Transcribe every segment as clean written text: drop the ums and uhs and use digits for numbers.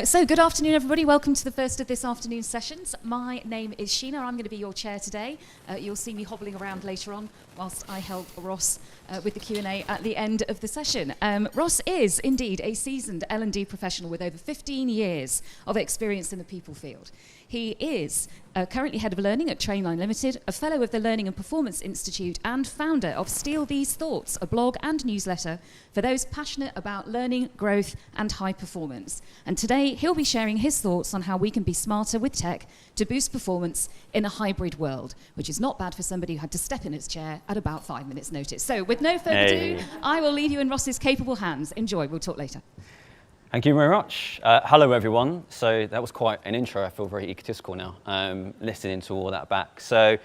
So good afternoon, everybody. Welcome to the first of this afternoon's sessions. My name is Sheena. I'm going to be your chair today. You'll see me hobbling around later on whilst I help Ross with the Q&A at the end of the session. Ross is indeed a seasoned L&D professional with over 15 years of experience in the people field. He is currently Head of Learning at Trainline Limited, a Fellow of the Learning and Performance Institute, and founder of Steal These Thoughts, a blog and newsletter for those passionate about learning, growth, and high performance. And today, he'll be sharing his thoughts on how we can be smarter with tech to boost performance in a hybrid world, which is not bad for somebody who had to step in his chair at about 5 minutes' notice. So with no further ado, I will leave you in Ross's capable hands. Enjoy. We'll talk later. Thank you very much. Hello, everyone. So that was quite an intro. I feel very egotistical now, listening to all that back. So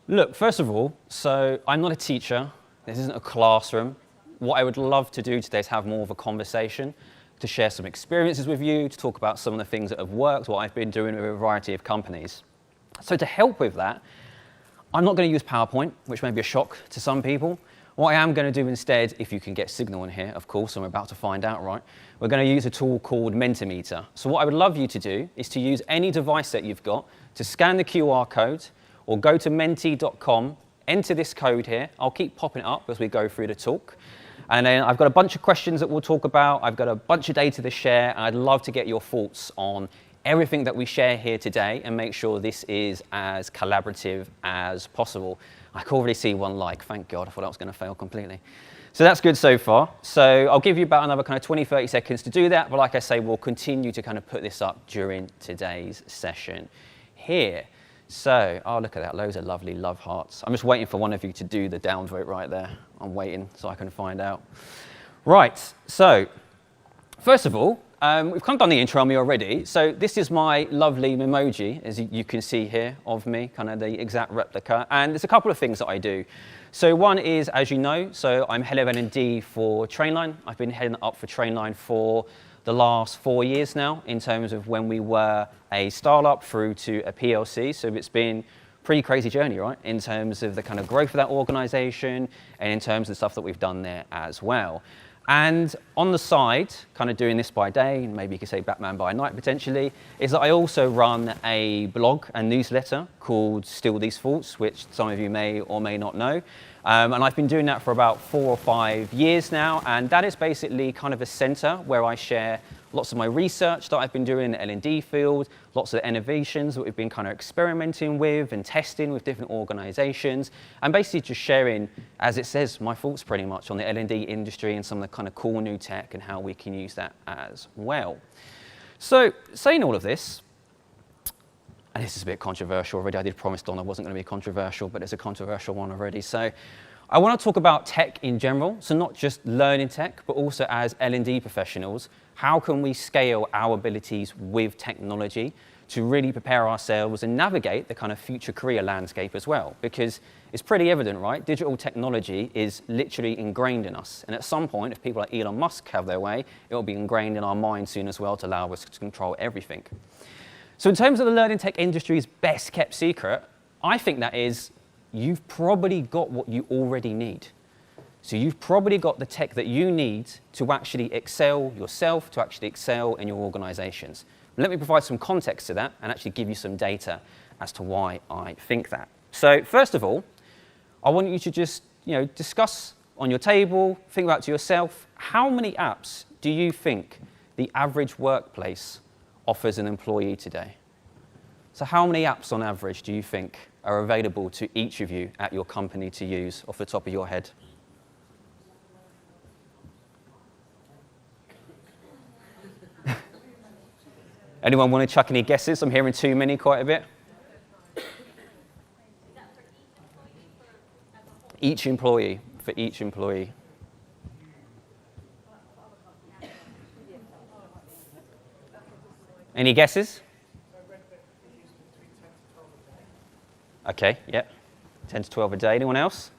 look, first of all, so I'm not a teacher. This isn't a classroom. What I would love to do today is have more of a conversation, to share some experiences with you, to talk about some of the things that have worked, what I've been doing with a variety of companies. So to help with that, I'm not going to use PowerPoint, which may be a shock to some people. What I am going to do instead, if you can get signal in here, of course, and we're about to find out, right? We're going to use a tool called Mentimeter. So what I would love you to do is to use any device that you've got to scan the QR code or go to menti.com, enter this code here. I'll keep popping it up as we go through the talk. And then I've got a bunch of questions that we'll talk about. I've got a bunch of data to share, and I'd love to get your thoughts on everything that we share here today and make sure this is as collaborative as possible. I can already see one like, thank God, I thought I was going to fail completely. So that's good so far. So I'll give you about another kind of 20, 30 seconds to do that. But like I say, we'll continue to kind of put this up during today's session here. So, oh, look at that, loads of lovely love hearts. I'm just waiting for one of you to do the downvote right there. I'm waiting so I can find out. Right, so first of all, we've kind of done the intro on me already. So this is my lovely memoji, as you can see here, of me, kind of the exact replica. And there's a couple of things that I do. So one is, as you know, so I'm head of L&D for Trainline. I've been heading up for Trainline for the last 4 years now, in terms of when we were a startup through to a PLC. So it's been a pretty crazy journey, right? In terms of the kind of growth of that organization and in terms of the stuff that we've done there as well. And on the side, kind of doing this by day, maybe you could say Batman by night potentially, is that I also run a blog and newsletter called Steal These Thoughts, which some of you may or may not know. And I've been doing that for about 4 or 5 years now, and that is basically kind of a center where I share lots of my research that I've been doing in the L&D field, lots of innovations that we've been kind of experimenting with and testing with different organizations, and basically just sharing, as it says, my thoughts pretty much on the L&D industry and some of the kind of cool new tech and how we can use that as well. So saying all of this, and this is a bit controversial already. I did promise Don I wasn't going to be controversial, but it's a controversial one already. So I want to talk about tech in general. So not just learning tech, but also as L&D professionals, how can we scale our abilities with technology to really prepare ourselves and navigate the kind of future career landscape as well? Because it's pretty evident, right? Digital technology is literally ingrained in us. And at some point, if people like Elon Musk have their way, it will be ingrained in our minds soon as well to allow us to control everything. So in terms of the learning tech industry's best kept secret, I think that is, you've probably got what you already need. So you've probably got the tech that you need to actually excel yourself, to actually excel in your organizations. Let me provide some context to that and actually give you some data as to why I think that. So first of all, I want you to just discuss on your table, think about to yourself, how many apps do you think the average workplace offers an employee today? So how many apps on average do you think are available to each of you at your company to use off the top of your head? Anyone want to chuck any guesses? I'm hearing too many quite a bit. Each employee, for each employee. Any guesses? Okay, yep. 10 to 12 a day. Anyone else?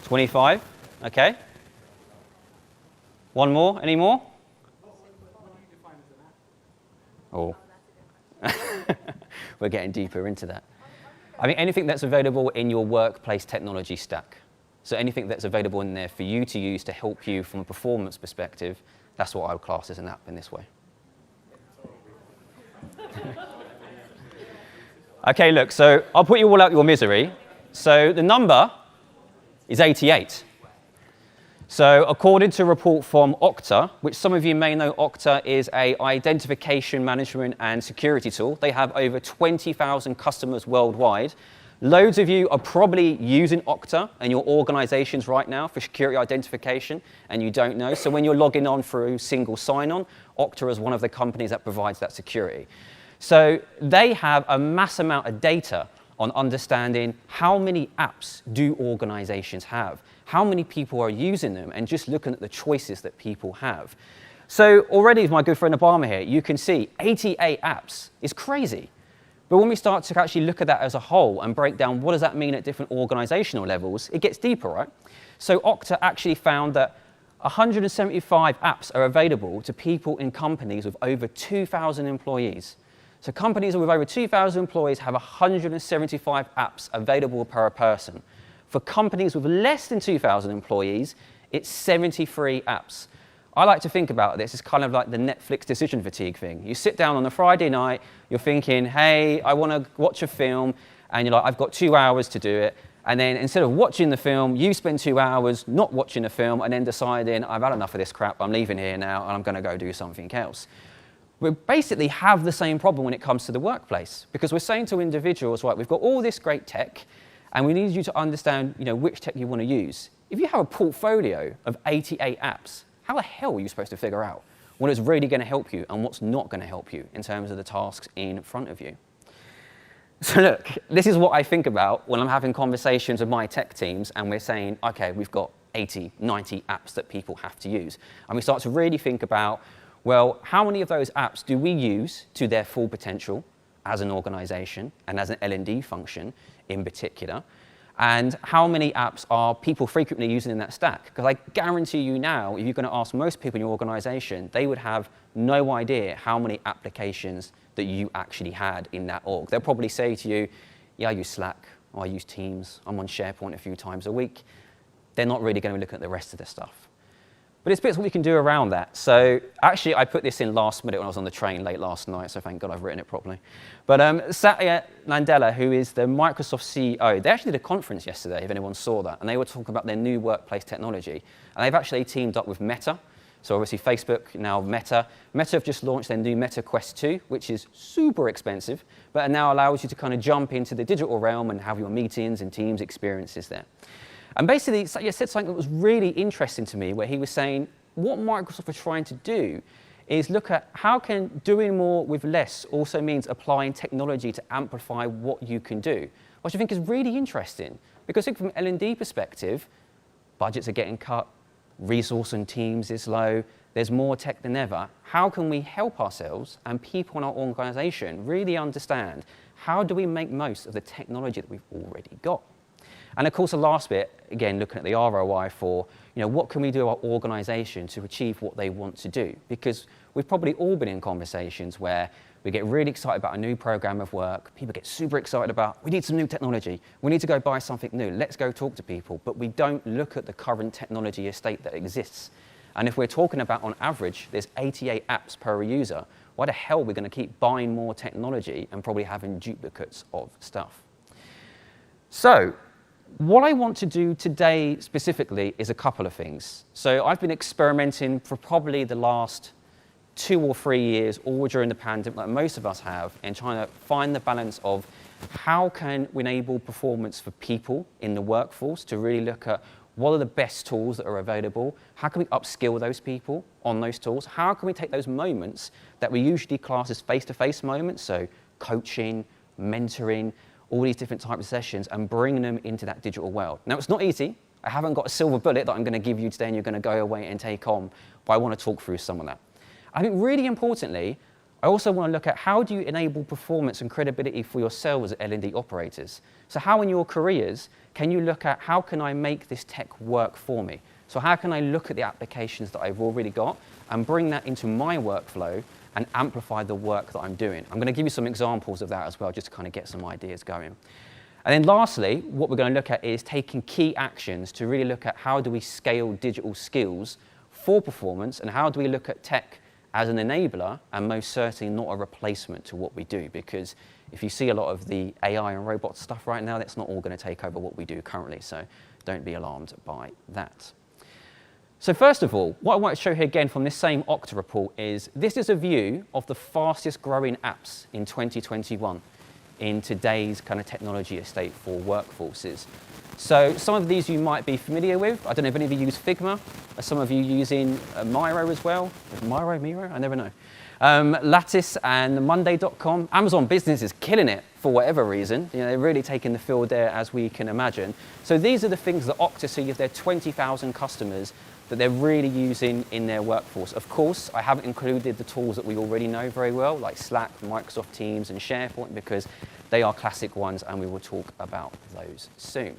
25, okay. One more, any more? Oh. We're getting deeper into that. I mean, anything that's available in your workplace technology stack. So anything that's available in there for you to use to help you from a performance perspective, That's what I would class as an app in this way. Okay, look, so I'll put you all out your misery. So the number is 88. So according to a report from Okta, which some of you may know, Okta is an identification management and security tool. They have over 20,000 customers worldwide. Loads of you are probably using Okta in your organizations right now for security identification, and you don't know. So when you're logging on through single sign-on, Okta is one of the companies that provides that security. So they have a mass amount of data on understanding how many apps do organizations have, how many people are using them, and just looking at the choices that people have. So already with my good friend Obama here, you can see 88 apps is crazy. But when we start to actually look at that as a whole and break down what does that mean at different organizational levels, it gets deeper, right? So Okta actually found that 175 apps are available to people in companies with over 2,000 employees. So companies with over 2,000 employees have 175 apps available per person. For companies with less than 2,000 employees, it's 73 apps. I like to think about this as kind of like the Netflix decision fatigue thing. You sit down on a Friday night, you're thinking, hey, I want to watch a film, and you're like, I've got 2 hours to do it. And then instead of watching the film, you spend 2 hours not watching the film and then deciding, I've had enough of this crap, I'm leaving here now, and I'm going to go do something else. We basically have the same problem when it comes to the workplace, because we're saying to individuals, right, we've got all this great tech, and we need you to understand, which tech you want to use. If you have a portfolio of 88 apps, how the hell are you supposed to figure out what is really going to help you and what's not going to help you in terms of the tasks in front of you? So look, this is what I think about when I'm having conversations with my tech teams and we're saying, okay, we've got 80, 90 apps that people have to use. And we start to really think about, well, how many of those apps do we use to their full potential as an organization and as an L&D function in particular? And how many apps are people frequently using in that stack? Because I guarantee you now, if you're going to ask most people in your organization, they would have no idea how many applications that you actually had in that org. They'll probably say to you, yeah, I use Slack, or I use Teams, I'm on SharePoint a few times a week. They're not really going to look at the rest of the stuff. But it's bits what we can do around that. So actually, I put this in last minute when I was on the train late last night, so thank God I've written it properly. But Satya Nadella, who is the Microsoft CEO, they actually did a conference yesterday, if anyone saw that, and they were talking about their new workplace technology. And they've actually teamed up with Meta. So obviously Facebook, now Meta. Meta have just launched their new Meta Quest 2, which is super expensive, but it now allows you to kind of jump into the digital realm and have your meetings and Teams experiences there. And basically, Satya said something that was really interesting to me, where he was saying, what Microsoft are trying to do is look at how can doing more with less also means applying technology to amplify what you can do, which I think is really interesting. Because I think from an L&D perspective, budgets are getting cut, resource on Teams is low, there's more tech than ever. How can we help ourselves and people in our organization really understand how do we make most of the technology that we've already got? And of course, the last bit, again, looking at the ROI for, what can we do our organization to achieve what they want to do? Because we've probably all been in conversations where we get really excited about a new program of work. People get super excited about, we need some new technology. We need to go buy something new. Let's go talk to people. But we don't look at the current technology estate that exists. And if we're talking about, on average, there's 88 apps per user, why the hell are we going to keep buying more technology and probably having duplicates of stuff? So, what I want to do today specifically is a couple of things. So I've been experimenting for probably the last 2 or 3 years, all during the pandemic, like most of us have, and trying to find the balance of how can we enable performance for people in the workforce to really look at what are the best tools that are available, how can we upskill those people on those tools, how can we take those moments that we usually class as face-to-face moments, so coaching, mentoring, all these different types of sessions, and bring them into that digital world. Now, it's not easy. I haven't got a silver bullet that I'm going to give you today and you're going to go away and take on, but I want to talk through some of that. I think really importantly, I also want to look at how do you enable performance and credibility for yourselves as L&D operators. So how in your careers can you look at how can I make this tech work for me? So how can I look at the applications that I've already got and bring that into my workflow and amplify the work that I'm doing? I'm going to give you some examples of that as well, just to kind of get some ideas going. And then lastly, what we're going to look at is taking key actions to really look at how do we scale digital skills for performance, and how do we look at tech as an enabler and most certainly not a replacement to what we do? Because if you see a lot of the AI and robot stuff right now, that's not all going to take over what we do currently, so don't be alarmed by that. So first of all, what I want to show here again from this same Okta report is this is a view of the fastest growing apps in 2021 in today's kind of technology estate for workforces. So some of these you might be familiar with. I don't know if any of you use Figma. Are some of you using Miro as well? Miro? I never know. Lattice and Monday.com. Amazon Business is killing it for whatever reason. You know, they're really taking the field there, as we can imagine. So these are the things that Okta see of their 20,000 customers that they're really using in their workforce. Of course, I haven't included the tools that we already know very well, like Slack, Microsoft Teams, and SharePoint, because they are classic ones, and we will talk about those soon.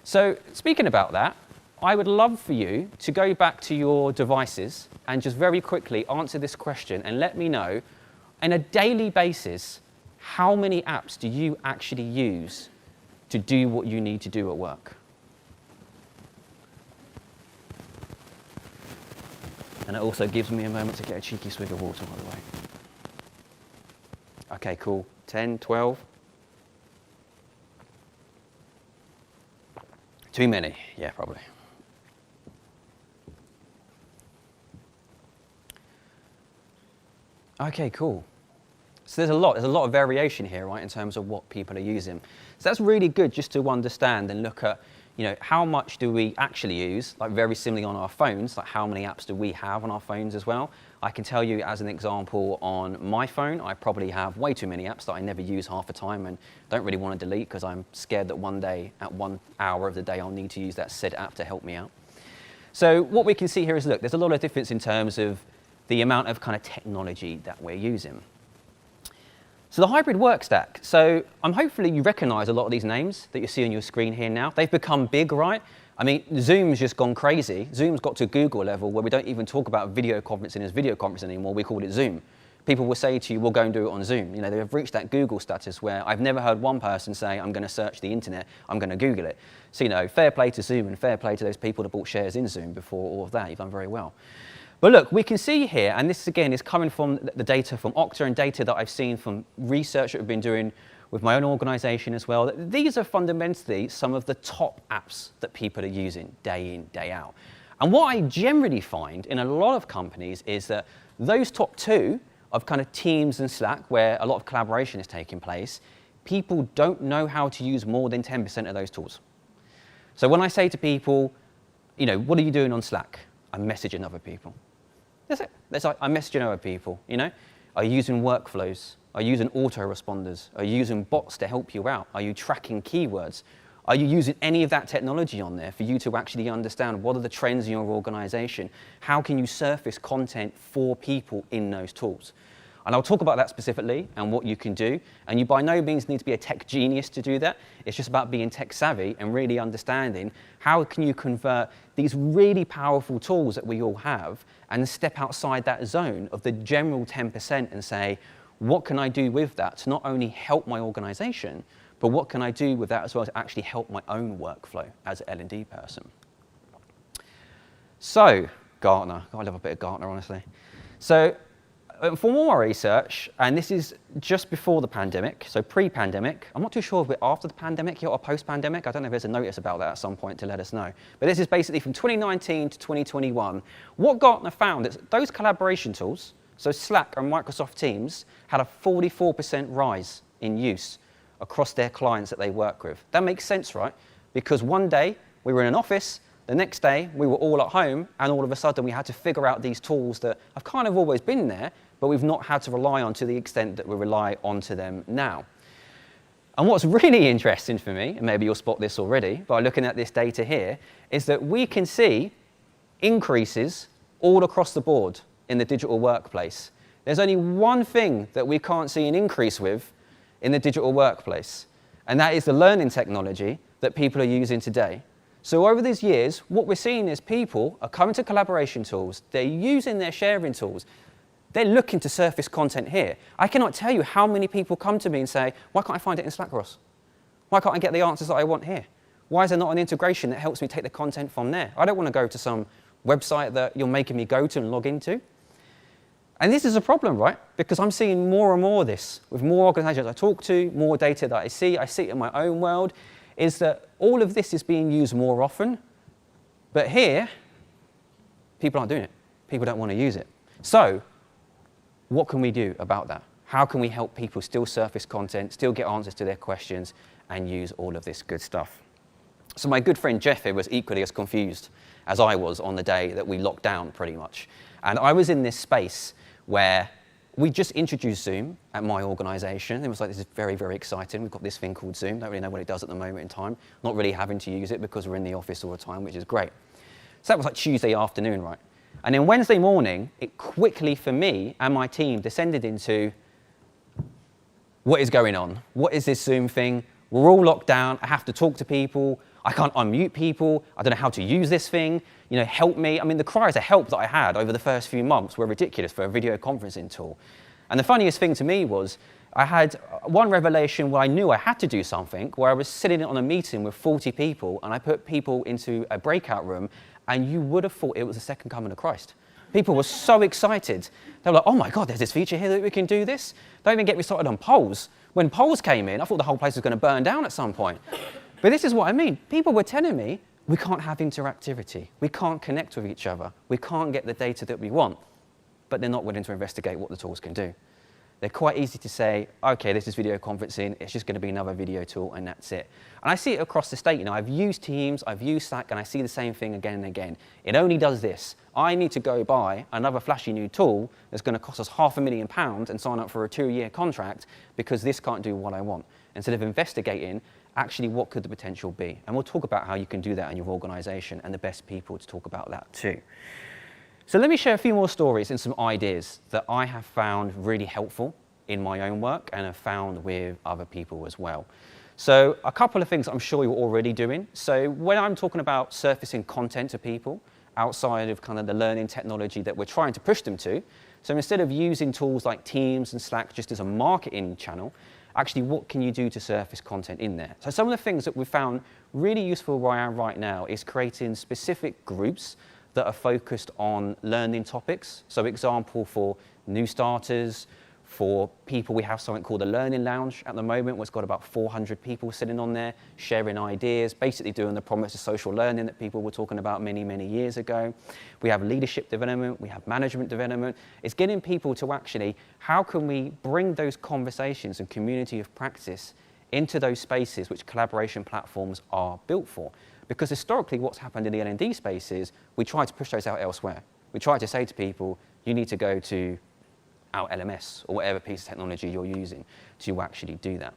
So speaking about that, I would love for you to go back to your devices and just very quickly answer this question and let me know, on a daily basis, how many apps do you actually use to do what you need to do at work? And it also gives me a moment to get a cheeky swig of water, by the way. Okay, cool. 10, 12. Too many. Yeah, probably. Okay, cool. So there's a lot of variation here, right, in terms of what people are using. So that's really good just to understand and look at, you know, how much do we actually use, like very similarly on our phones, like how many apps do we have on our phones as well. I can tell you as an example, on my phone, I probably have way too many apps that I never use half the time and don't really want to delete because I'm scared that one day, at 1 hour of the day, I'll need to use that said app to help me out. So what we can see here is, look, there's a lot of difference in terms of the amount of kind of technology that we're using. So the hybrid work stack. So hopefully you recognize a lot of these names that you see on your screen here now. They've become big, right? I mean, Zoom's just gone crazy. Zoom's got to Google level where we don't even talk about video conferencing as video conferencing anymore. We call it Zoom. People will say to you, we'll go and do it on Zoom. You know, they've reached that Google status where I've never heard one person say, I'm going to search the internet, I'm going to Google it. So, you know, fair play to Zoom and fair play to those people that bought shares in Zoom before all of that. You've done very well. But look, we can see here, and this again is coming from the data from Okta and data that I've seen from research that we've been doing with my own organization as well, that these are fundamentally some of the top apps that people are using day in, day out. And what I generally find in a lot of companies is that those top two of kind of Teams and Slack, where a lot of collaboration is taking place, people don't know how to use more than 10% of those tools. So when I say to people, you know, what are you doing on Slack? I'm messaging other people. That's it. That's like, I'm messaging other people, you know? Are you using workflows? Are you using autoresponders? Are you using bots to help you out? Are you tracking keywords? Are you using any of that technology on there for you to actually understand what are the trends in your organization? How can you surface content for people in those tools? And I'll talk about that specifically and what you can do. And you by no means need to be a tech genius to do that. It's just about being tech savvy and really understanding how can you convert these really powerful tools that we all have and step outside that zone of the general 10% and say, what can I do with that to not only help my organization, but what can I do with that as well to actually help my own workflow as an L&D person? So, Gartner. I love a bit of Gartner, honestly. So, for more research, and this is just before the pandemic, so pre-pandemic, I'm not too sure if we're after the pandemic yet or post-pandemic. I don't know if there's a notice about that at some point to let us know. But this is basically from 2019 to 2021. What Gartner found is those collaboration tools, so Slack and Microsoft Teams, had a 44% rise in use across their clients that they work with. That makes sense, right? Because one day we were in an office, the next day we were all at home, and all of a sudden we had to figure out these tools that have kind of always been there, but we've not had to rely on to the extent that we rely onto them now. And what's really interesting for me, and maybe you'll spot this already by looking at this data here, is that we can see increases all across the board in the digital workplace. There's only one thing that we can't see an increase with in the digital workplace, and that is the learning technology that people are using today. So over these years, what we're seeing is people are coming to collaboration tools, they're using their sharing tools, they're looking to surface content here. I cannot tell you how many people come to me and say, why can't I find it in Slack, Ross? Why can't I get the answers that I want here? Why is there not an integration that helps me take the content from there? I don't want to go to some website that you're making me go to and log into. And this is a problem, right? Because I'm seeing more and more of this with more organizations I talk to, more data that I see it in my own world, is that all of this is being used more often. But here, people aren't doing it. People don't want to use it. So what can we do about that? How can we help people still surface content, still get answers to their questions, and use all of this good stuff? So my good friend Jeff here was equally as confused as I was on the day that we locked down, pretty much. And I was in this space where we just introduced Zoom at my organization. It was like, this is very, very exciting. We've got this thing called Zoom. Don't really know what it does at the moment in time. Not really having to use it because we're in the office all the time, which is great. So that was like Tuesday afternoon, right? And then Wednesday morning, it quickly, for me and my team, descended into, what is going on? What is this Zoom thing? We're all locked down. I have to talk to people. I can't unmute people. I don't know how to use this thing. You know, help me. I mean, the cries of help that I had over the first few months were ridiculous for a video conferencing tool. And the funniest thing to me was I had one revelation where I knew I had to do something, where I was sitting on a meeting with 40 people, and I put people into a breakout room, and you would have thought it was the second coming of Christ. People were so excited. They were like, oh my God, there's this feature here that we can do this. Don't even get me started on polls. When polls came in, I thought the whole place was going to burn down at some point. But this is what I mean. People were telling me, we can't have interactivity. We can't connect with each other. We can't get the data that we want. But they're not willing to investigate what the tools can do. They're quite easy to say, okay, this is video conferencing. It's just going to be another video tool, and that's it. And I see it across the state. You know, I've used Teams, I've used Slack, and I see the same thing again and again. It only does this. I need to go buy another flashy new tool that's going to cost us £500,000 and sign up for a 2-year contract because this can't do what I want. Instead of investigating, actually, what could the potential be? And we'll talk about how you can do that in your organization and the best people to talk about that too. So let me share a few more stories and some ideas that I have found really helpful in my own work and have found with other people as well. So a couple of things I'm sure you're already doing. So when I'm talking about surfacing content to people outside of kind of the learning technology that we're trying to push them to, so instead of using tools like Teams and Slack just as a marketing channel, actually, what can you do to surface content in there? So some of the things that we've found really useful where I am right now is creating specific groups that are focused on learning topics. So example for new starters, for people, we have something called a learning lounge at the moment, where it's got about 400 people sitting on there, sharing ideas, basically doing the promise of social learning that people were talking about many, many years ago. We have leadership development, we have management development. It's getting people to actually, how can we bring those conversations and community of practice into those spaces which collaboration platforms are built for? Because historically what's happened in the L&D space is we try to push those out elsewhere. We try to say to people, you need to go to our LMS or whatever piece of technology you're using to actually do that.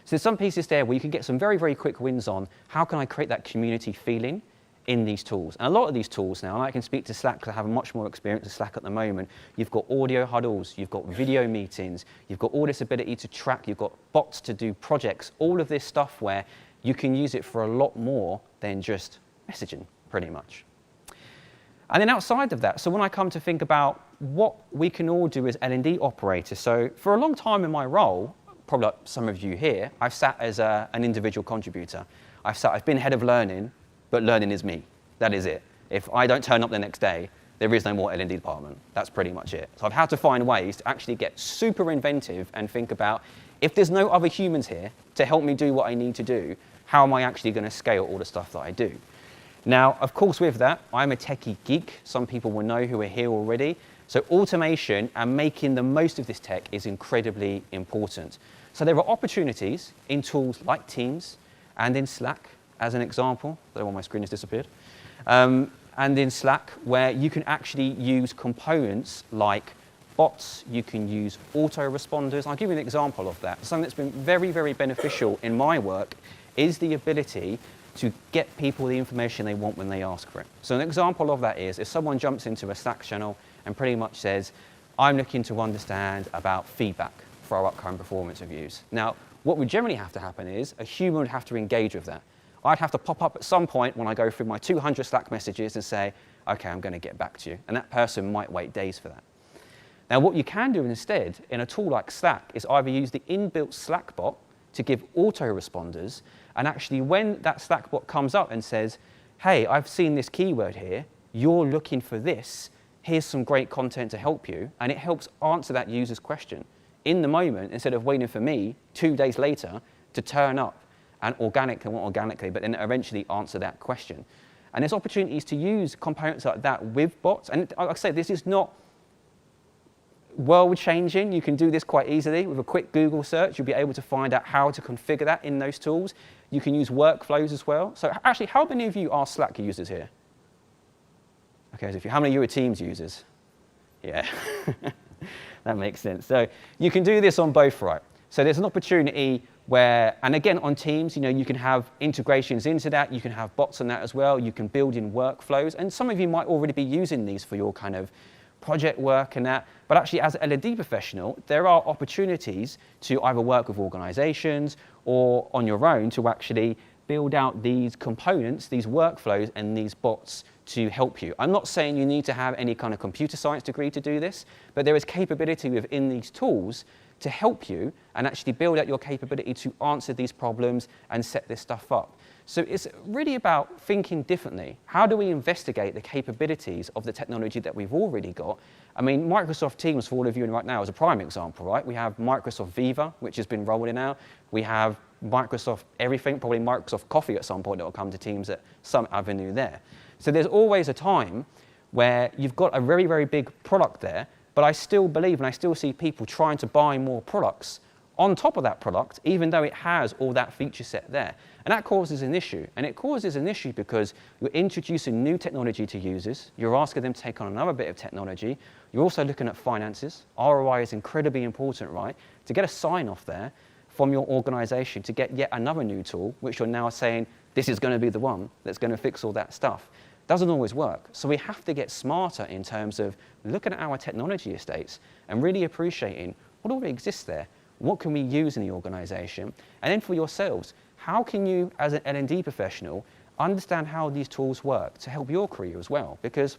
So there's some pieces there where you can get some very, very quick wins on how can I create that community feeling in these tools. And a lot of these tools now, and I can speak to Slack because I have much more experience with Slack at the moment, you've got audio huddles, you've got video meetings, you've got all this ability to track, you've got bots to do projects, all of this stuff where you can use it for a lot more than just messaging, pretty much. And then outside of that, so when I come to think about what we can all do as L&D operators, so for a long time in my role, probably like some of you here, I've sat as an individual contributor. I've been head of learning, but learning is me. That is it. If I don't turn up the next day, there is no more L&D department. That's pretty much it. So I've had to find ways to actually get super inventive and think about, if there's no other humans here to help me do what I need to do, how am I actually going to scale all the stuff that I do? Now, of course, with that, I'm a techie geek. Some people will know who are here already. So automation and making the most of this tech is incredibly important. So there are opportunities in tools like Teams and in Slack, as an example. I don't know why my screen has disappeared. And in Slack, where you can actually use components like bots, you can use autoresponders. I'll give you an example of that. Something that's been very, very beneficial in my work is the ability to get people the information they want when they ask for it. So an example of that is if someone jumps into a Slack channel and pretty much says, I'm looking to understand about feedback for our upcoming performance reviews. Now, what would generally have to happen is a human would have to engage with that. I'd have to pop up at some point when I go through my 200 Slack messages and say, okay, I'm going to get back to you. And that person might wait days for that. Now, what you can do instead in a tool like Slack is either use the inbuilt Slack bot to give autoresponders, and actually when that Slack bot comes up and says, hey, I've seen this keyword here, you're looking for this, here's some great content to help you, and it helps answer that user's question in the moment instead of waiting for me 2 days later to turn up and organically, but then eventually answer that question. And there's opportunities to use components like that with bots. And like I say, this is not world-changing. You can do this quite easily. With a quick Google search, you'll be able to find out how to configure that in those tools. You can use workflows as well. So actually, how many of you are Slack users here? Okay, so how many of you are Teams users? Yeah, that makes sense. So you can do this on both, right? So there's an opportunity where, and again, on Teams, you can have integrations into that. You can have bots on that as well. You can build in workflows. And some of you might already be using these for your kind of project work and that. But actually, as an L&D professional, there are opportunities to either work with organizations or on your own to actually build out these components, these workflows, and these bots to help you. I'm not saying you need to have any kind of computer science degree to do this, but there is capability within these tools to help you and actually build out your capability to answer these problems and set this stuff up. So it's really about thinking differently. How do we investigate the capabilities of the technology that we've already got? I mean, Microsoft Teams, for all of you right now, is a prime example, right? We have Microsoft Viva, which has been rolling out. We have Microsoft everything, probably Microsoft Coffee at some point that will come to Teams at some avenue there. So there's always a time where you've got a very, very big product there, but I still believe and I still see people trying to buy more products on top of that product, even though it has all that feature set there. And that causes an issue. And it causes an issue because you're introducing new technology to users. You're asking them to take on another bit of technology. You're also looking at finances. ROI is incredibly important, right? To get a sign off there from your organization to get yet another new tool, which you're now saying, this is going to be the one that's going to fix all that stuff. Doesn't always work. So we have to get smarter in terms of looking at our technology estates and really appreciating what already exists there. What can we use in the organization? And then for yourselves, how can you, as an L&D professional, understand how these tools work to help your career as well? Because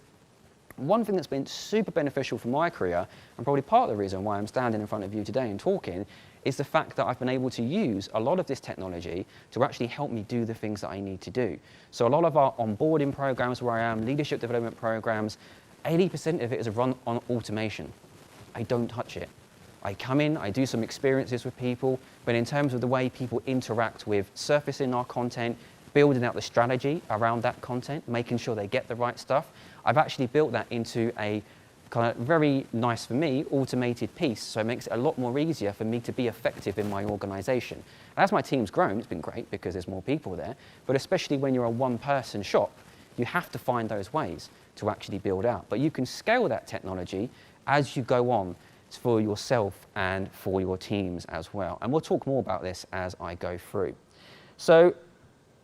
one thing that's been super beneficial for my career, and probably part of the reason why I'm standing in front of you today and talking, is the fact that I've been able to use a lot of this technology to actually help me do the things that I need to do. So a lot of our onboarding programs where I am, leadership development programs, 80% of it is run on automation. I don't touch it. I come in, I do some experiences with people, but in terms of the way people interact with surfacing our content, building out the strategy around that content, making sure they get the right stuff, I've actually built that into a kind of very nice for me automated piece, so it makes it a lot more easier for me to be effective in my organization. And as my team's grown, it's been great because there's more people there, but especially when you're a one-person shop, you have to find those ways to actually build out. But you can scale that technology as you go on for yourself and for your teams as well. And we'll talk more about this as I go through. So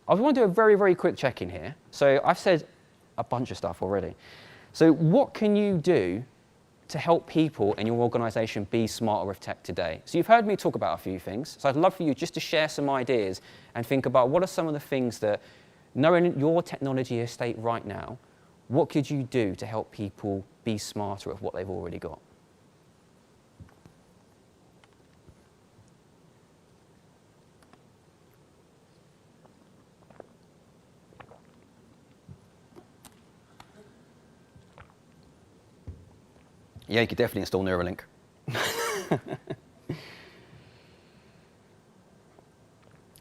I want to do a very, very quick check-in here. So I've said a bunch of stuff already. So what can you do to help people in your organization be smarter with tech today? So you've heard me talk about a few things. So I'd love for you just to share some ideas and think about what are some of the things that, knowing your technology estate right now, what could you do to help people be smarter with what they've already got? Yeah, you could definitely install Neuralink.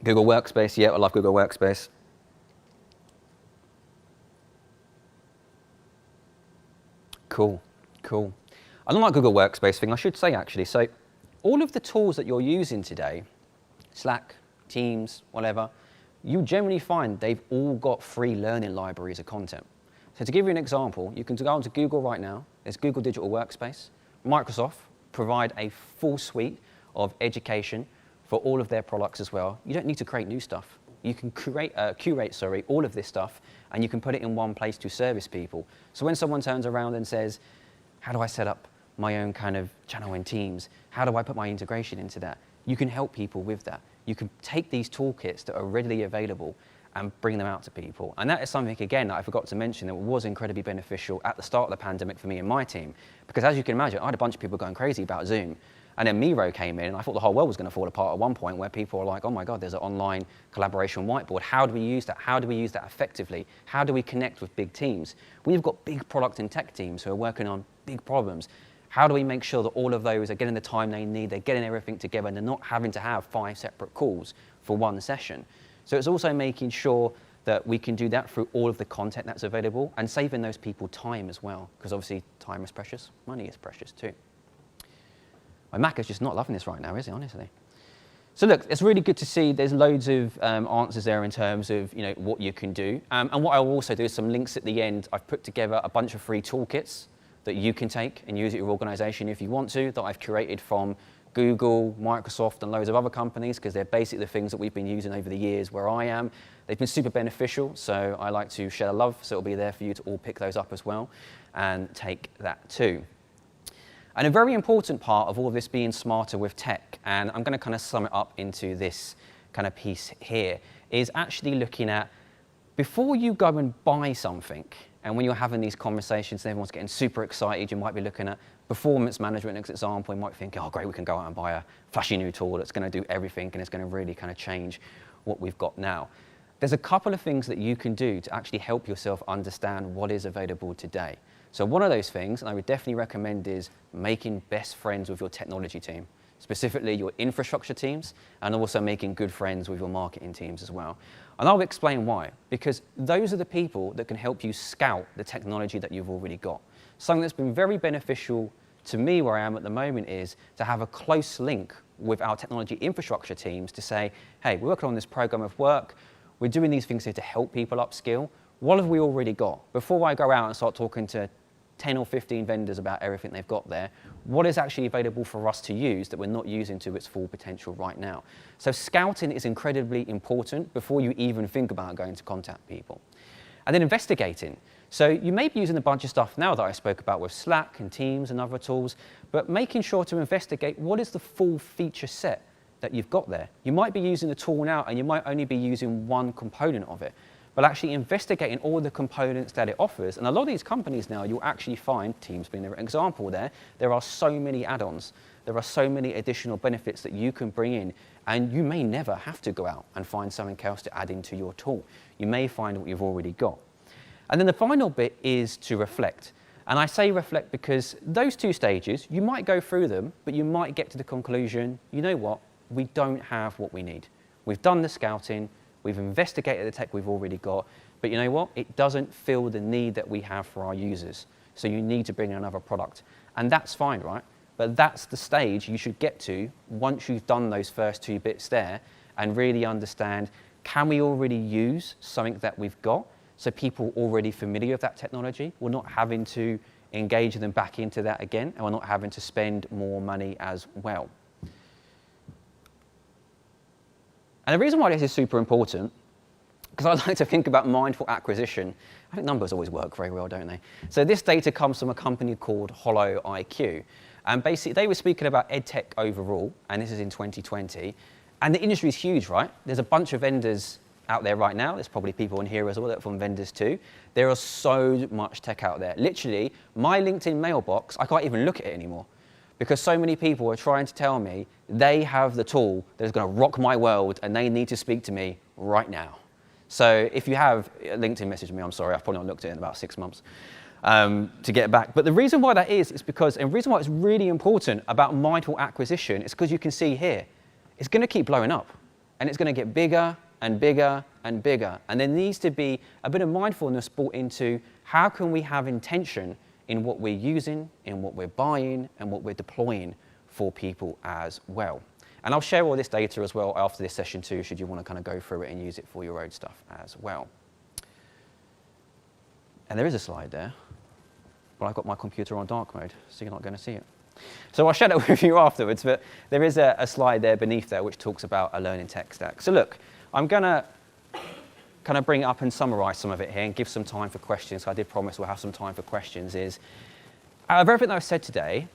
Google Workspace, yeah, I love Google Workspace. Cool. I don't like Google Workspace thing, I should say actually. So all of the tools that you're using today, Slack, Teams, whatever, you generally find they've all got free learning libraries of content. So to give you an example, you can go onto Google right now. There's Google Digital Workspace. Microsoft provide a full suite of education for all of their products as well. You don't need to create new stuff. You can curate all of this stuff, and you can put it in one place to service people. So when someone turns around and says, how do I set up my own kind of channel in Teams? How do I put my integration into that? You can help people with that. You can take these toolkits that are readily available and bring them out to people. And that is something, again, that I forgot to mention that was incredibly beneficial at the start of the pandemic for me and my team. Because as you can imagine, I had a bunch of people going crazy about Zoom. And then Miro came in, and I thought the whole world was going to fall apart at one point, where people were like, oh my God, there's an online collaboration whiteboard. How do we use that? How do we use that effectively? How do we connect with big teams? We've got big product and tech teams who are working on big problems. How do we make sure that all of those are getting the time they need, they're getting everything together, and they're not having to have 5 separate calls for one session? So it's also making sure that we can do that through all of the content that's available and saving those people time as well, because obviously time is precious, money is precious too. My Mac is just not loving this right now, is it, honestly? So look, it's really good to see there's loads of answers there in terms of what you can do. And what I'll also do is some links at the end. I've put together a bunch of free toolkits that you can take and use at your organization if you want to, that I've curated from Google, Microsoft, and loads of other companies, because they're basically the things that we've been using over the years where I am. They've been super beneficial, so I like to share the love, so it'll be there for you to all pick those up as well and take that too. And a very important part of all of this being smarter with tech, and I'm going to kind of sum it up into this kind of piece here, is actually looking at, before you go and buy something, and when you're having these conversations and everyone's getting super excited, you might be looking at performance management as an example. You might think, oh great, we can go out and buy a flashy new tool that's going to do everything and it's going to really kind of change what we've got now. There's a couple of things that you can do to actually help yourself understand what is available today. So one of those things, and I would definitely recommend, is making best friends with your technology team, specifically your infrastructure teams, and also making good friends with your marketing teams as well. And I'll explain why, because those are the people that can help you scout the technology that you've already got. Something that's been very beneficial to me where I am at the moment is to have a close link with our technology infrastructure teams to say, hey, we're working on this program of work, we're doing these things here to help people upskill. What have we already got? Before I go out and start talking to 10 or 15 vendors about everything they've got there, what is actually available for us to use that we're not using to its full potential right now? So scouting is incredibly important before you even think about going to contact people. And then investigating. So you may be using a bunch of stuff now that I spoke about with Slack and Teams and other tools, but making sure to investigate what is the full feature set that you've got there. You might be using the tool now and you might only be using one component of it, but actually investigating all the components that it offers. And a lot of these companies now, you'll actually find, Teams being an example there are so many add-ons. There are so many additional benefits that you can bring in, and you may never have to go out and find something else to add into your tool. You may find what you've already got. And then the final bit is to reflect. And I say reflect because those two stages, you might go through them, but you might get to the conclusion, you know what, we don't have what we need. We've done the scouting, we've investigated the tech we've already got, but you know what? It doesn't fill the need that we have for our users. So you need to bring in another product. And that's fine, right? But that's the stage you should get to once you've done those first two bits there and really understand, can we already use something that we've got? So people already familiar with that technology, we're not having to engage them back into that again, and we're not having to spend more money as well. And the reason why this is super important, because I like to think about mindful acquisition. I think numbers always work very well, don't they? So this data comes from a company called Hollow IQ. And basically, they were speaking about EdTech overall, and this is in 2020. And the industry is huge, right? There's a bunch of vendors out there right now. There's probably people in here as well that are from vendors too. There is so much tech out there. Literally, my LinkedIn mailbox, I can't even look at it anymore, because so many people are trying to tell me they have the tool that is going to rock my world and they need to speak to me right now. So if you have LinkedIn, message me. I'm sorry, I've probably not looked at it in about 6 months to get back. But the reason why that is because, and the reason why it's really important about mindful acquisition is because you can see here, it's going to keep blowing up and it's going to get bigger and bigger and bigger. And there needs to be a bit of mindfulness brought into how can we have intention in what we're using, in what we're buying, and what we're deploying for people as well. And I'll share all this data as well after this session too, should you want to kind of go through it and use it for your own stuff as well. And there is a slide there, but I've got my computer on dark mode, so you're not going to see it. So I'll share that with you afterwards, but there is a slide there beneath there which talks about a learning tech stack. So look, I'm going to kind of bring it up and summarize some of it here and give some time for questions. So I did promise we'll have some time for questions. Is out of everything that I've said today,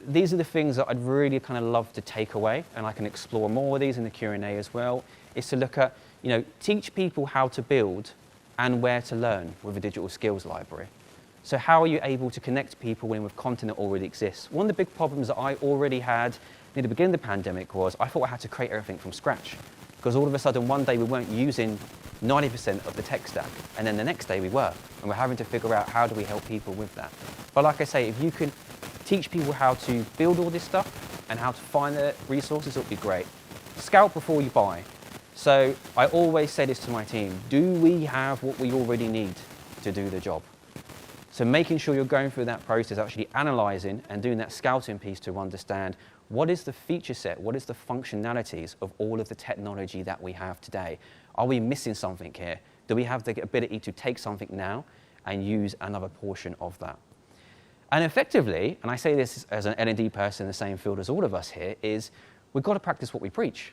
these are the things that I'd really kind of love to take away, and I can explore more of these in the Q&A as well, is to look at, teach people how to build and where to learn with a digital skills library. So how are you able to connect people in with content that already exists? One of the big problems that I already had near the beginning of the pandemic was I thought I had to create everything from scratch, because all of a sudden one day we weren't using 90% of the tech stack, and then the next day we were, and we're having to figure out how do we help people with that. But like I say, if you can teach people how to build all this stuff and how to find the resources, it'll be great. Scout before you buy. So I always say this to my team, do we have what we already need to do the job? So making sure you're going through that process, actually analysing and doing that scouting piece to understand what is the feature set, what is the functionalities of all of the technology that we have today. Are we missing something here? Do we have the ability to take something now and use another portion of that? And effectively, and I say this as an L&D person in the same field as all of us here, is we've got to practice what we preach.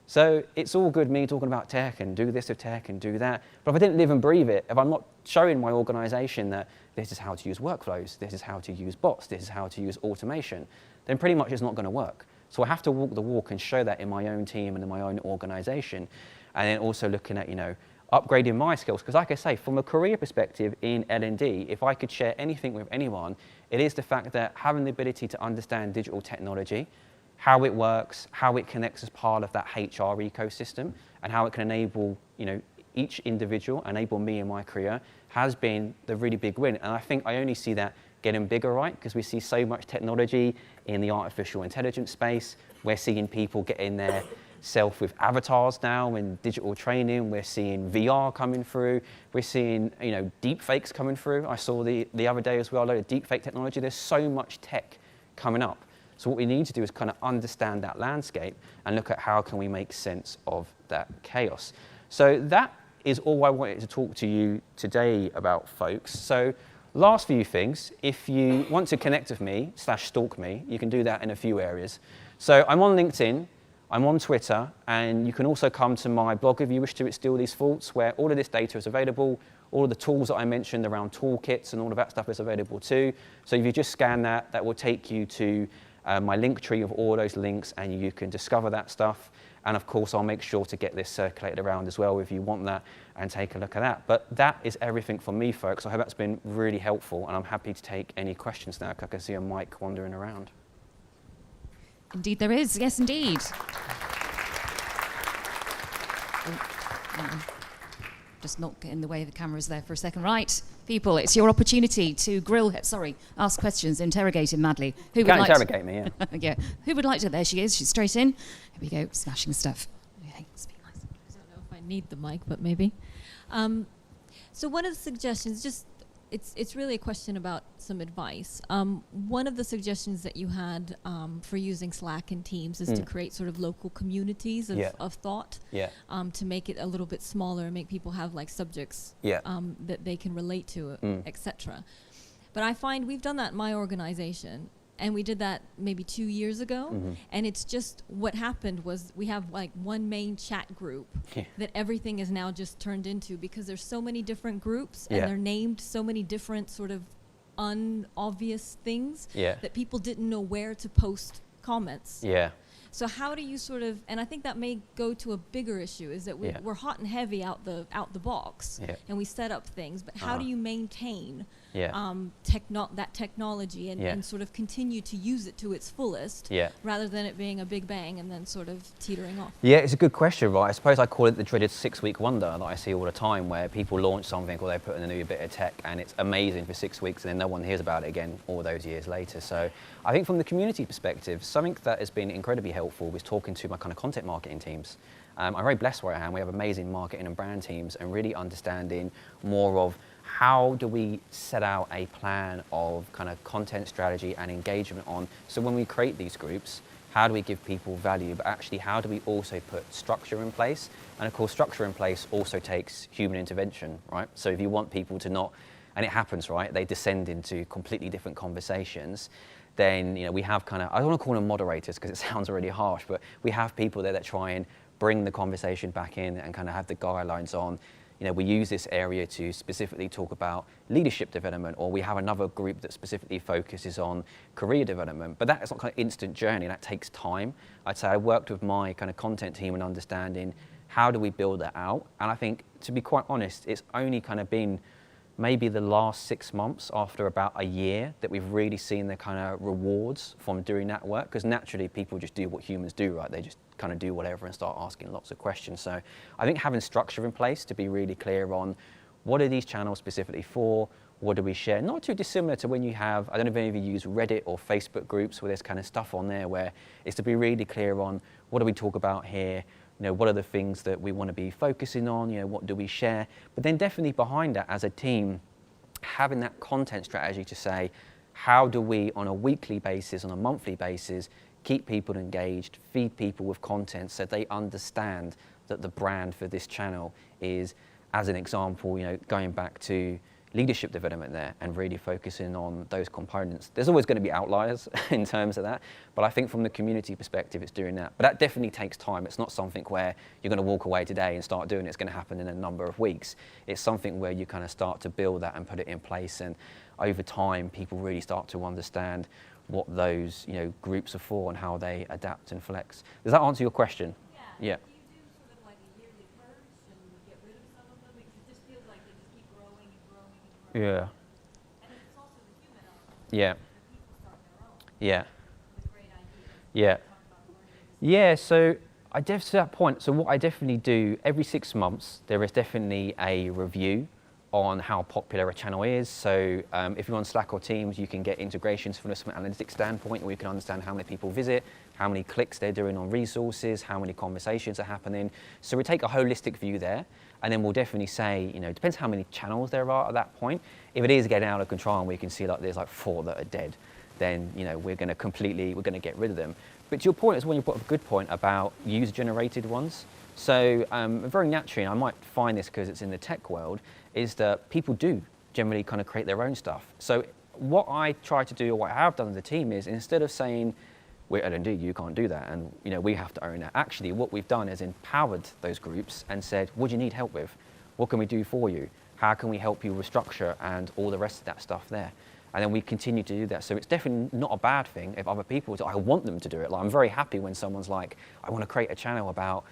So it's all good me talking about tech and do this with tech and do that, but if I didn't live and breathe it, if I'm not showing my organisation that this is how to use workflows, this is how to use bots, this is how to use automation, then pretty much it's not going to work. So I have to walk the walk and show that in my own team and in my own organisation, and then also looking at, upgrading my skills. Because like I say, from a career perspective in L&D, if I could share anything with anyone, it is the fact that having the ability to understand digital technology, how it works, how it connects as part of that HR ecosystem, and how it can enable, each individual, enable me in my career, has been the really big win. And I think I only see that getting bigger, right? Because we see so much technology in the artificial intelligence space. We're seeing people get in there self with avatars now in digital training. We're seeing VR coming through. We're seeing, deep fakes coming through. I saw the other day as well, a load of deep fake technology. There's so much tech coming up. So what we need to do is kind of understand that landscape and look at how can we make sense of that chaos. So that is all I wanted to talk to you today about, folks. So last few things, if you want to connect with me / stalk me, you can do that in a few areas. So I'm on LinkedIn, I'm on Twitter, and you can also come to my blog if you wish to steal these thoughts, where all of this data is available. All of the tools that I mentioned around toolkits and all of that stuff is available too. So if you just scan that, that will take you to my link tree of all those links, and you can discover that stuff. And of course, I'll make sure to get this circulated around as well if you want that, and take a look at that. But that is everything from me, folks. I hope that's been really helpful, and I'm happy to take any questions now, because I can see a mic wandering around. Indeed there is, yes indeed. Just not get in the way of the cameras there for a second. Right, people, it's your opportunity to ask questions, interrogate him madly. Who would like interrogate me, yeah. Yeah. Who would like to? There she is. She's straight in. Here we go. Smashing stuff. Okay, speak nice. I don't know if I need the mic, but maybe. So one of the suggestions, it's really a question about some advice. One of the suggestions that you had for using Slack and Teams is to create sort of local communities of thought, to make it a little bit smaller and make people have like subjects that they can relate to, etc. But I find we've done that in my organization, and we did that maybe 2 years ago, and it's just what happened was we have like one main chat group that everything is now just turned into, because there's so many different groups and they're named so many different sort of unobvious things that people didn't know where to post comments. So how do you sort of, and I think that may go to a bigger issue, is that we're hot and heavy out the box, and we set up things, but how do you maintain that technology and sort of continue to use it to its fullest, rather than it being a big bang and then sort of teetering off? Yeah, it's a good question, right? I suppose I call it the dreaded 6-week wonder that I see all the time, where people launch something or they put in a new bit of tech and it's amazing for 6 weeks and then no one hears about it again all those years later. So I think from the community perspective, something that has been incredibly helpful was talking to my kind of content marketing teams. I'm very blessed where I am. We have amazing marketing and brand teams, and really understanding more of how do we set out a plan of kind of content strategy and engagement on. So when we create these groups, how do we give people value, but actually how do we also put structure in place? And of course, structure in place also takes human intervention, right? So if you want people to not, and it happens, right? They descend into completely different conversations. Then we have kind of, I don't want to call them moderators because it sounds really harsh, but we have people there that try and bring the conversation back in and kind of have the guidelines on. We use this area to specifically talk about leadership development, or we have another group that specifically focuses on career development. But that is not kind of instant journey, that takes time. I'd say I worked with my kind of content team and understanding how do we build that out. And I think, to be quite honest, it's only kind of been maybe the last 6 months, after about a year, that we've really seen the kind of rewards from doing that work, because naturally people just do what humans do, right? They just kind of do whatever and start asking lots of questions. So I think having structure in place to be really clear on what are these channels specifically for, what do we share? Not too dissimilar to when you have, I don't know if any of you use Reddit or Facebook groups where there's kind of stuff on there where it's to be really clear on what do we talk about here, what are the things that we want to be focusing on, what do we share? But then definitely behind that as a team, having that content strategy to say, how do we on a weekly basis, on a monthly basis, keep people engaged, feed people with content so they understand that the brand for this channel is, as an example, going back to leadership development there and really focusing on those components. There's always going to be outliers in terms of that, but I think from the community perspective, it's doing that. But that definitely takes time. It's not something where you're going to walk away today and start doing it. It's going to happen in a number of weeks. It's something where you kind of start to build that and put it in place, and over time, people really start to understand what those groups are for and how they adapt and flex. Does that answer your question? Yeah. Yeah. And it's also the human element. Yeah. The people start their own. Yeah. With great ideas. Yeah. Talk about learning. Yeah, so to that point, so what I definitely do every 6 months, there is definitely a review on how popular a channel is. So if you're on Slack or Teams, you can get integrations from an analytics standpoint, where you can understand how many people visit, how many clicks they're doing on resources, how many conversations are happening. So we take a holistic view there, and then we'll definitely say, depends how many channels there are at that point. If it is getting out of control and we can see there's 4 that are dead, then we're going to get rid of them. But to your point is when you put a good point about user-generated ones. So very naturally, and I might find this because it's in the tech world, is that people do generally kind of create their own stuff. So what I try to do, or what I have done with the team, is instead of saying, we're L&D, you can't do that, and we have to own that. Actually, what we've done is empowered those groups and said, what do you need help with? What can we do for you? How can we help you with structure and all the rest of that stuff there? And then we continue to do that. So it's definitely not a bad thing if other people do. I want them to do it. I'm very happy when someone's like, I want to create a channel about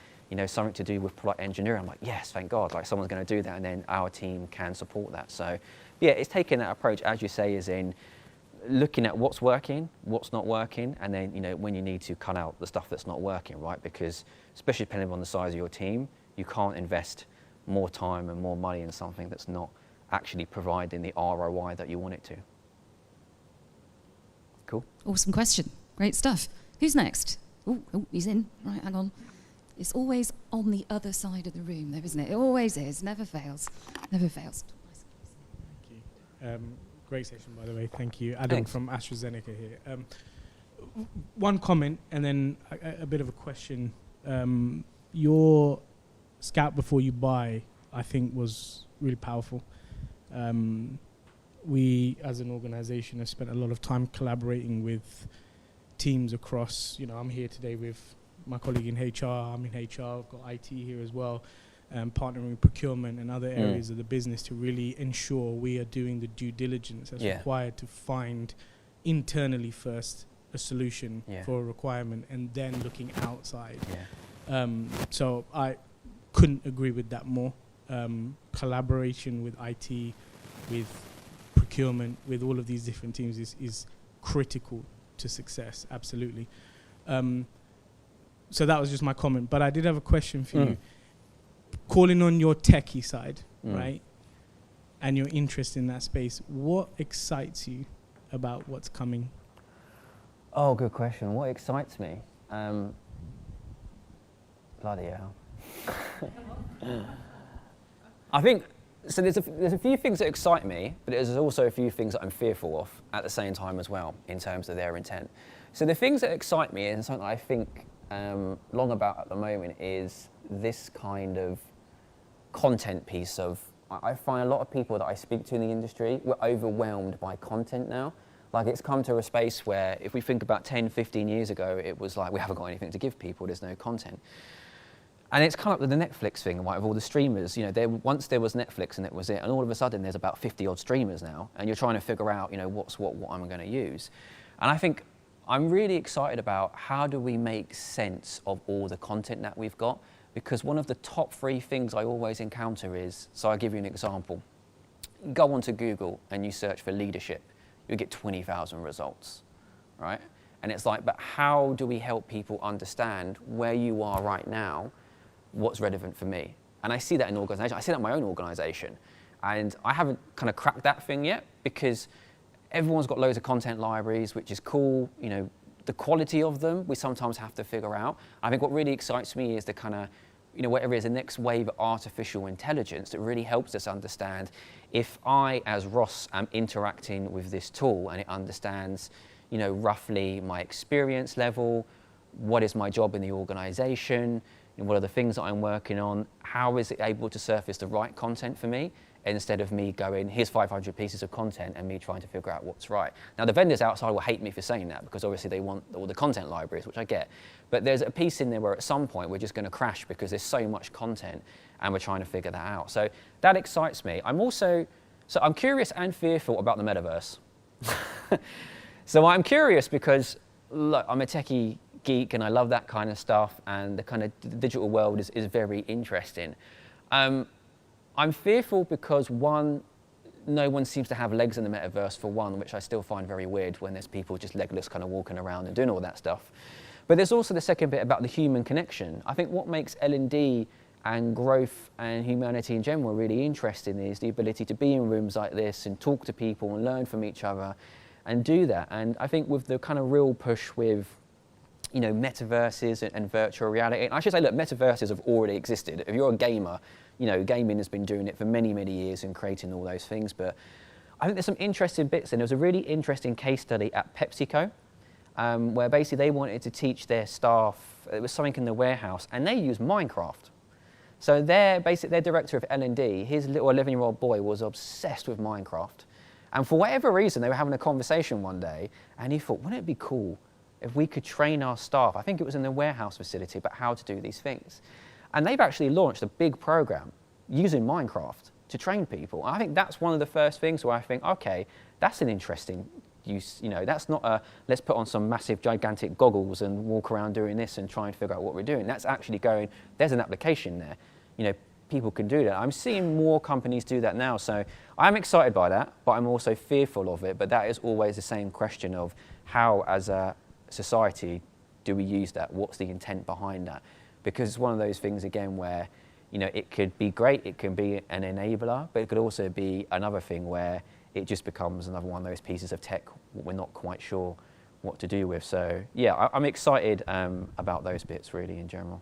something to do with product engineering. I'm like, yes, thank God, someone's going to do that, and then our team can support that. So yeah, it's taking that approach, as you say, is in looking at what's working, what's not working, and then when you need to cut out the stuff that's not working, right? Because especially depending on the size of your team, you can't invest more time and more money in something that's not actually providing the ROI that you want it to. Cool. Awesome question. Great stuff. Who's next? Oh, he's in. Right, hang on. It's always on the other side of the room, though, isn't it? It always is. Never fails. Never fails. Thank you. Great session, by the way. Thank you. Adam Thanks. from AstraZeneca here. One comment and then a bit of a question. Your scout before you buy, I think, was really powerful. We, as an organization, have spent a lot of time collaborating with teams across, I'm here today with my colleague in HR, I'm in HR, I've got IT here as well, partnering with procurement and other areas of the business to really ensure we are doing the due diligence that's required to find internally first a solution for a requirement and then looking outside. So I couldn't agree with that more. Collaboration with IT, with procurement, with all of these different teams is critical to success, absolutely. So that was just my comment, but I did have a question for you. Calling on your techie side, right, and your interest in that space, what excites you about what's coming? Oh, good question. What excites me? Bloody hell. I think, so there's a few things that excite me, but there's also a few things that I'm fearful of at the same time as well, in terms of their intent. So the things that excite me, and something that I think long about at the moment, is this kind of content piece of, I find a lot of people that I speak to in the industry, we're overwhelmed by content now. It's come to a space where if we think about 10, 15 years ago, it was like, we haven't got anything to give people, there's no content. And it's come up with the Netflix thing, right, of all the streamers. Once there was Netflix and that was it, and all of a sudden there's about 50 odd streamers now, and you're trying to figure out, what's what I'm going to use. And I think I'm really excited about how do we make sense of all the content that we've got, because one of the top 3 things I always encounter is, so I'll give you an example. go onto Google and you search for leadership, you get 20,000 results, right? And it's like, but how do we help people understand where you are right now, what's relevant for me? And I see that in organization. I see that in my own organization. And I haven't kind of cracked that thing yet, because everyone's got loads of content libraries, which is cool. You know, the quality of them, we sometimes have to figure out. I think what really excites me is the kind of, you know, whatever it is, the next wave of artificial intelligence that really helps us understand if I, as Ross, am interacting with this tool and it understands, you know, roughly my experience level, what is my job in the organization, and what are the things that I'm working on, how is it able to surface the right content for me, instead of me going, here's 500 pieces of content, and me trying to figure out what's right. Now, the vendors outside will hate me for saying that, because obviously they want all the content libraries, which I get. But there's a piece in there where at some point we're just going to crash because there's so much content and we're trying to figure that out. So that excites me. I'm curious and fearful about the metaverse. So I'm curious because, look, I'm a techie geek and I love that kind of stuff, and the kind of digital world is very interesting. I'm fearful because, one, no one seems to have legs in the metaverse, for one, which I still find very weird when there's people just legless kind of walking around and doing all that stuff. But there's also the second bit about the human connection. I think what makes L&D and growth and humanity in general really interesting is the ability to be in rooms like this and talk to people and learn from each other and do that. And I think with the kind of real push with, you know, metaverses and virtual reality, and I should say, look, metaverses have already existed. If you're a gamer, you know, gaming has been doing it for many, many years and creating all those things. But I think there's some interesting bits, and there was a really interesting case study at PepsiCo, where basically they wanted to teach their staff, it was something in the warehouse, and they used Minecraft. So their director of L&D, his little 11-year-old boy was obsessed with Minecraft. And for whatever reason, they were having a conversation one day, and he thought, wouldn't it be cool if we could train our staff, I think it was in the warehouse facility, about how to do these things. And they've actually launched a big program using Minecraft to train people. And I think that's one of the first things where I think, okay, that's an interesting use. You know, that's not a, let's put on some massive, gigantic goggles and walk around doing this and try and figure out what we're doing. That's actually going, there's an application there. You know, people can do that. I'm seeing more companies do that now. So I'm excited by that, but I'm also fearful of it. But that is always the same question of how, as a society, do we use that? What's the intent behind that? Because it's one of those things, again, where, you know, it could be great, it can be an enabler, but it could also be another thing where it just becomes another one of those pieces of tech we're not quite sure what to do with. So yeah, I'm excited about those bits really in general.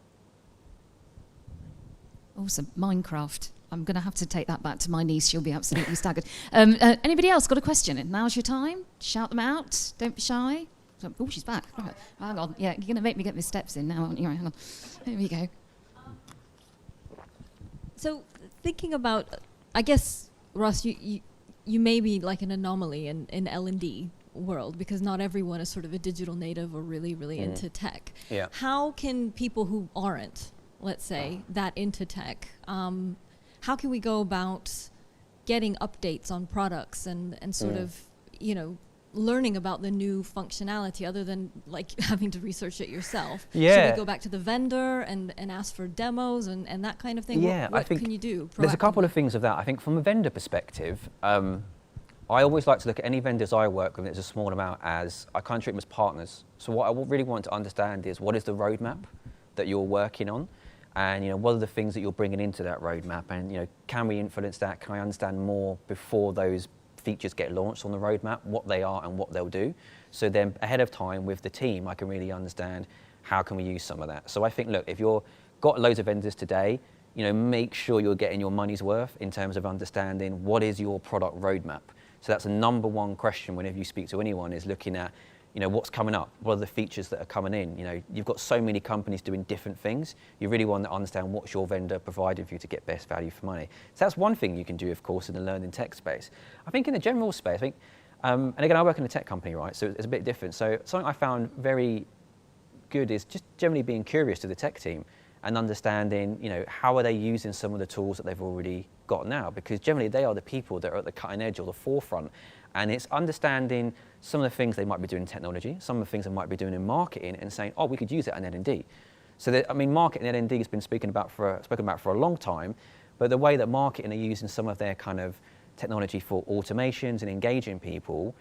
Awesome, Minecraft. I'm going to have to take that back to my niece. She'll be absolutely staggered. Anybody else got a question? Now's your time. Shout them out. Don't be shy. Oh, she's back. Right. Hang on. Yeah, you're going to make me get my steps in now, aren't you? Right, hang on. There we go. So thinking about, I guess, Ross, you may be like an anomaly in L&D world, because not everyone is sort of a digital native or really into tech. Yeah. How can people who aren't, let's say, that into tech, how can we go about getting updates on products and sort of, you know, learning about the new functionality other than like having to research it yourself? Yeah. Should we go back to the vendor and ask for demos and that kind of thing? Yeah, what I think can you do? there's a couple of proactively? things of that. I think from a vendor perspective, I always like to look at any vendors I work with, and it's a small amount, as I kind of treat them as partners. So what I really want to understand is, what is the roadmap that you're working on? And, you know, what are the things that you're bringing into that roadmap? And, you know, can we influence that? Can I understand more before those features get launched on the roadmap, what they are and what they'll do? So then ahead of time with the team, I can really understand how can we use some of that. So I think, look, if you've got loads of vendors today, you know, make sure you're getting your money's worth in terms of understanding what is your product roadmap. So that's the number one question whenever you speak to anyone, is looking at, you know, what's coming up, what are the features that are coming in. You know, you've got so many companies doing different things. You really want to understand what's your vendor providing for you to get best value for money. So that's one thing you can do, of course, in the learning tech space. I think in the general space, I think, and again, I work in a tech company, right? So it's a bit different. So something I found very good is just generally being curious to the tech team and understanding, you know, how are they using some of the tools that they've already got now? Because generally they are the people that are at the cutting edge or the forefront. And it's understanding some of the things they might be doing in technology, some of the things they might be doing in marketing, and saying, oh, we could use it in L&D. So that, I mean, marketing and L&D has been spoken about for a long time, but the way that marketing are using some of their kind of technology for automations and engaging people,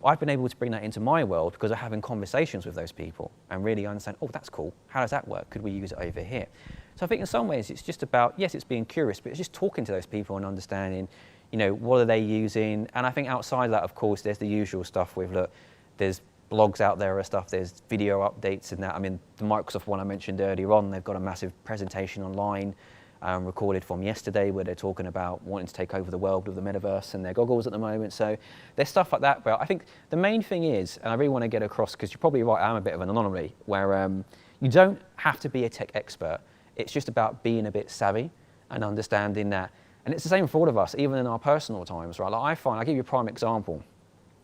I've been able to bring that into my world because I'm having conversations with those people and really understand, oh, that's cool. How does that work? Could we use it over here? So I think in some ways it's just about, yes, it's being curious, but it's just talking to those people and understanding, you know, what are they using? And I think outside of that, of course, there's the usual stuff with, look, there's blogs out there and stuff, there's video updates and that. I mean, the Microsoft one I mentioned earlier on, they've got a massive presentation online recorded from yesterday where they're talking about wanting to take over the world with the metaverse and their goggles at the moment. So there's stuff like that. But I think the main thing is, and I really want to get across, because you're probably right, I'm a bit of an anomaly, where you don't have to be a tech expert. It's just about being a bit savvy and understanding that. And it's the same for all of us, even in our personal times, right? Like I find, I'll give you a prime example.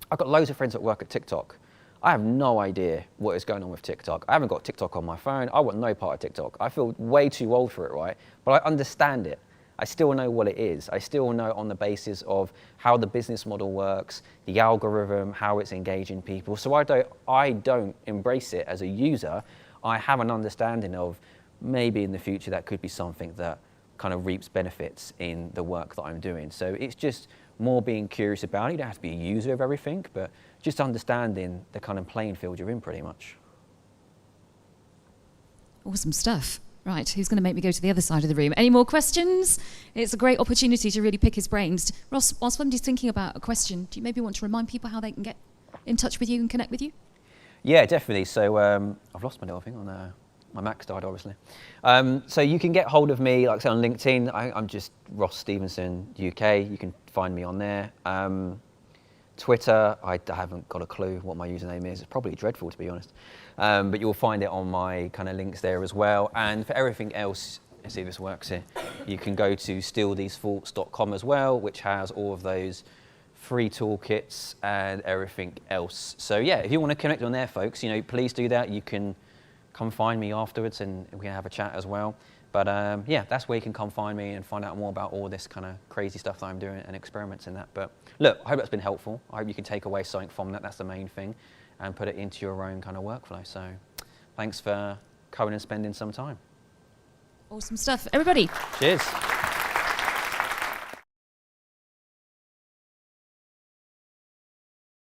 I've got loads of friends that work at TikTok. I have no idea what is going on with TikTok. I haven't got TikTok on my phone. I want no part of TikTok. I feel way too old for it, right? But I understand it. I still know what it is. I still know on the basis of how the business model works, the algorithm, how it's engaging people. So I don't embrace it as a user. I have an understanding of maybe in the future that could be something that kind of reaps benefits in the work that I'm doing. So it's just more being curious about it. You don't have to be a user of everything, but just understanding the kind of playing field you're in pretty much. Awesome stuff. Right, who's going to make me go to the other side of the room? Any more questions? It's a great opportunity to really pick his brains. Ross, while somebody's thinking about a question, do you maybe want to remind people how they can get in touch with you and connect with you? Yeah, definitely. So I've lost my little thing on my Mac's died, obviously. So you can get hold of me, like I say, on LinkedIn. I'm just Ross Stevenson UK. You can find me on there. Twitter, I haven't got a clue what my username is. It's probably dreadful, to be honest. But you'll find it on my kind of links there as well. And for everything else, let's see if this works here, you can go to stillthesethoughts.com as well, which has all of those free toolkits and everything else. So yeah, if you want to connect on there, folks, you know, please do that. You can come find me afterwards and we can have a chat as well. But yeah, that's where you can come find me and find out more about all this kind of crazy stuff that I'm doing and experiments in that. But look, I hope that's been helpful. I hope you can take away something from that. That's the main thing, and put it into your own kind of workflow. So thanks for coming and spending some time. Awesome stuff. Everybody. Cheers.